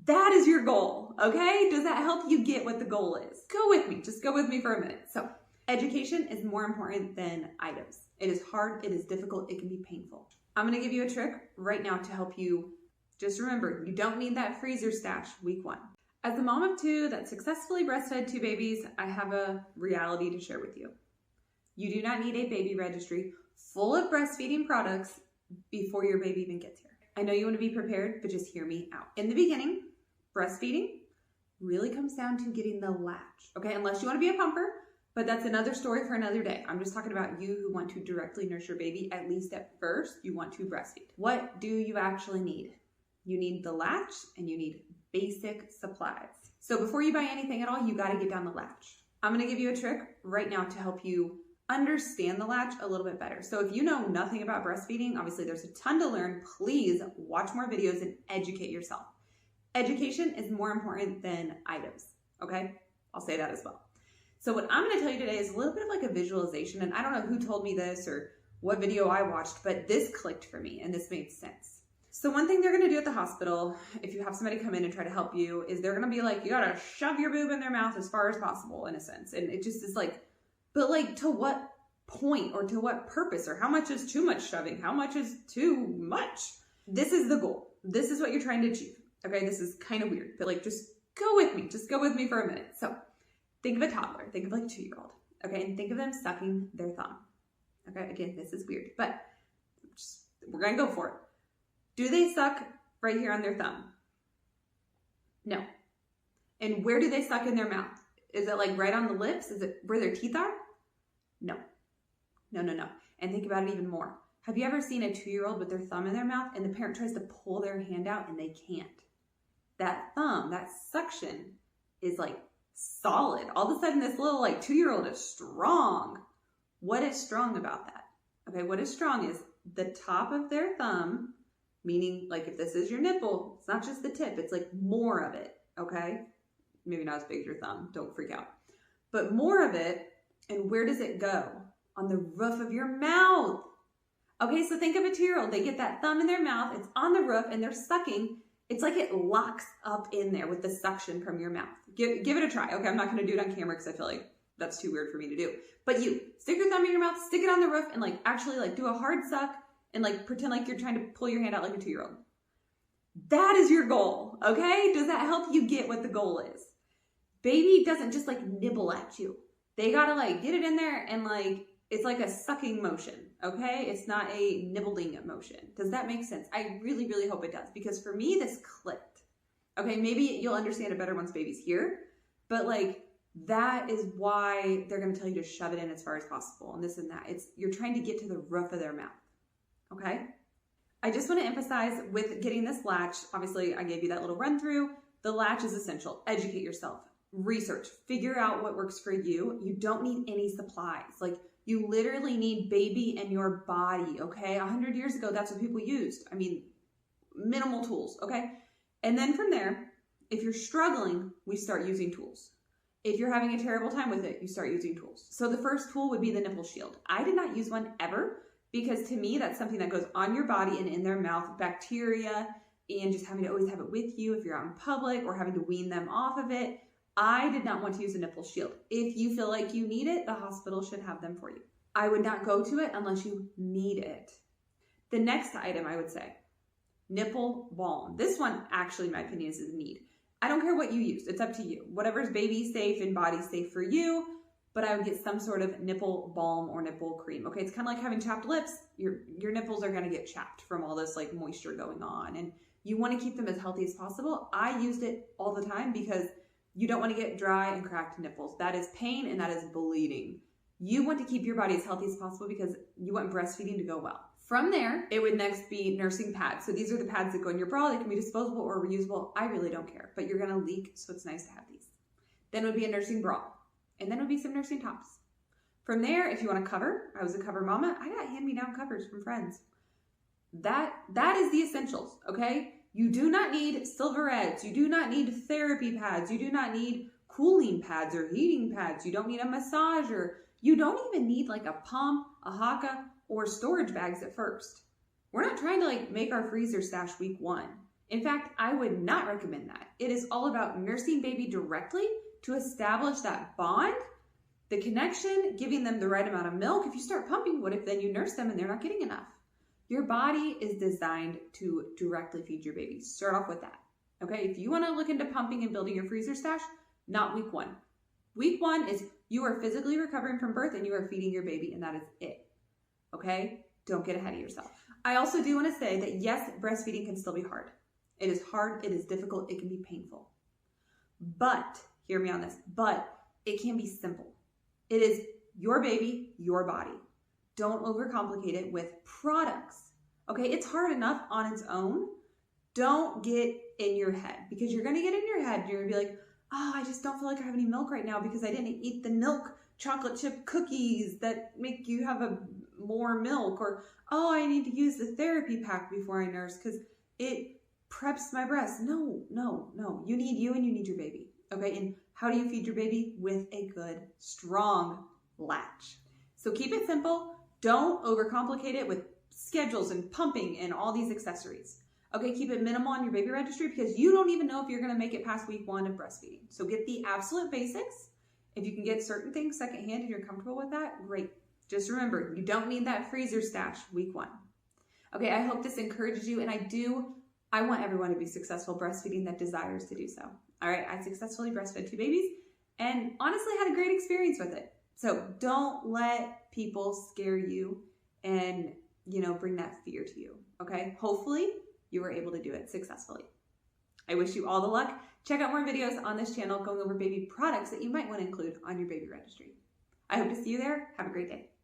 That is your goal, okay? Does that help you get what the goal is? Go with me, just go with me for a minute. So, education is more important than items. It is hard, it is difficult, it can be painful. I'm gonna give you a trick right now to help you. Just remember, you don't need that freezer stash week 1. As a mom of 2 that successfully breastfed 2 babies, I have a reality to share with you. You do not need a baby registry full of breastfeeding products before your baby even gets here. I know you want to be prepared, but just hear me out. In the beginning, breastfeeding really comes down to getting the latch, okay? Unless you want to be a pumper, but that's another story for another day. I'm just talking about you who want to directly nurse your baby, at least at first, you want to breastfeed. What do you actually need? You need the latch and you need basic supplies. So before you buy anything at all, you got to get down the latch. I'm going to give you a trick right now to help you understand the latch a little bit better. So if you know nothing about breastfeeding, obviously there's a ton to learn. Please watch more videos and educate yourself. Education is more important than items, okay? I'll say that as well. So what I'm going to tell you today is a little bit of like a visualization, and I don't know who told me this or what video I watched, but this clicked for me and this made sense. So one thing they're going to do at the hospital, if you have somebody come in and try to help you, is they're going to be like, you got to shove your boob in their mouth as far as possible, in a sense. And it just is like, but like to what point or to what purpose, or how much is too much shoving? How much is too much? This is the goal. This is what you're trying to achieve. Okay, this is kind of weird, but like just go with me. Just go with me for a minute. So think of a toddler. Think of like a 2-year-old. Okay, and think of them sucking their thumb. Okay, again, this is weird, but we're going to go for it. Do they suck right here on their thumb? No. And where do they suck in their mouth? Is it like right on the lips? Is it where their teeth are? No. No, no, no. And think about it even more. Have you ever seen a 2-year-old with their thumb in their mouth and the parent tries to pull their hand out and they can't? That thumb, that suction is like solid. All of a sudden this little like 2-year-old is strong. What is strong about that? Okay, what is strong is the top of their thumb, meaning like if this is your nipple, it's not just the tip, it's like more of it, okay? Maybe not as big as your thumb, don't freak out. But more of it, and where does it go? On the roof of your mouth. Okay, so think of a 2-year-old. They get that thumb in their mouth, it's on the roof, and they're sucking. It's like it locks up in there with the suction from your mouth. Give it a try. Okay, I'm not gonna do it on camera because I feel like that's too weird for me to do. But you, stick your thumb in your mouth, stick it on the roof, and like actually like do a hard suck, and like pretend like you're trying to pull your hand out like a 2-year-old. That is your goal, okay? Does that help you get what the goal is? Baby doesn't just like nibble at you. They gotta like get it in there and like, it's like a sucking motion, okay? It's not a nibbling motion. Does that make sense? I really, really hope it does, because for me, this clicked. Okay, maybe you'll understand it better once baby's here, but like that is why they're gonna tell you to shove it in as far as possible and this and that. You're trying to get to the roof of their mouth, okay? I just wanna emphasize with getting this latch, obviously I gave you that little run through. The latch is essential. Educate yourself, research, figure out what works for you. You don't need any supplies. Like you literally need baby and your body, okay? 100 years ago, that's what people used. I mean, minimal tools, okay? And then from there, if you're struggling, we start using tools. If you're having a terrible time with it, you start using tools. So the first tool would be the nipple shield. I did not use one ever, because to me, that's something that goes on your body and in their mouth, bacteria, and just having to always have it with you if you're out in public or having to wean them off of it. I did not want to use a nipple shield. If you feel like you need it, the hospital should have them for you. I would not go to it unless you need it. The next item I would say, nipple balm. This one actually, in my opinion, is a need. I don't care what you use. It's up to you. Whatever's baby safe and body safe for you, but I would get some sort of nipple balm or nipple cream. Okay, it's kind of like having chapped lips. Your nipples are gonna get chapped from all this like moisture going on, and you wanna keep them as healthy as possible. I used it all the time because you don't wanna get dry and cracked nipples. That is pain and that is bleeding. You want to keep your body as healthy as possible because you want breastfeeding to go well. From there, it would next be nursing pads. So these are the pads that go in your bra. They can be disposable or reusable. I really don't care, but you're gonna leak, so it's nice to have these. Then would be a nursing bra. And then would be some nursing tops. From there, if you want to cover, I was a cover mama, I got hand-me-down covers from friends. That is the essentials, okay? You do not need silverettes. You do not need therapy pads. You do not need cooling pads or heating pads. You don't need a massager. You don't even need like a pump, a haka, or storage bags at first. We're not trying to like make our freezer stash week 1. In fact, I would not recommend that. It is all about nursing baby directly to establish that bond, the connection, giving them the right amount of milk. If you start pumping, what if then you nurse them and they're not getting enough? Your body is designed to directly feed your baby. Start off with that. Okay, if you want to look into pumping and building your freezer stash, not week 1. Week 1 is you are physically recovering from birth and you are feeding your baby, and that is it. Okay, don't get ahead of yourself. I also do want to say that yes, breastfeeding can still be hard. It is hard, it is difficult, it can be painful. But, hear me on this, but it can be simple. It is your baby, your body. Don't overcomplicate it with products. Okay, it's hard enough on its own. Don't get in your head, because you're going to get in your head and you're going to be like, oh, I just don't feel like I have any milk right now because I didn't eat the milk chocolate chip cookies that make you have more milk, or oh, I need to use the therapy pack before I nurse because it preps my breast. No. You need you and you need your baby. Okay, and how do you feed your baby? With a good, strong latch. So keep it simple. Don't overcomplicate it with schedules and pumping and all these accessories. Okay, keep it minimal on your baby registry because you don't even know if you're going to make it past week 1 of breastfeeding. So get the absolute basics. If you can get certain things secondhand and you're comfortable with that, great. Just remember, you don't need that freezer stash week 1. Okay, I hope this encourages you, and I want everyone to be successful breastfeeding that desires to do so. All right, I successfully breastfed 2 babies and honestly had a great experience with it. So don't let people scare you and, bring that fear to you, okay? Hopefully you were able to do it successfully. I wish you all the luck. Check out more videos on this channel going over baby products that you might want to include on your baby registry. I hope to see you there. Have a great day.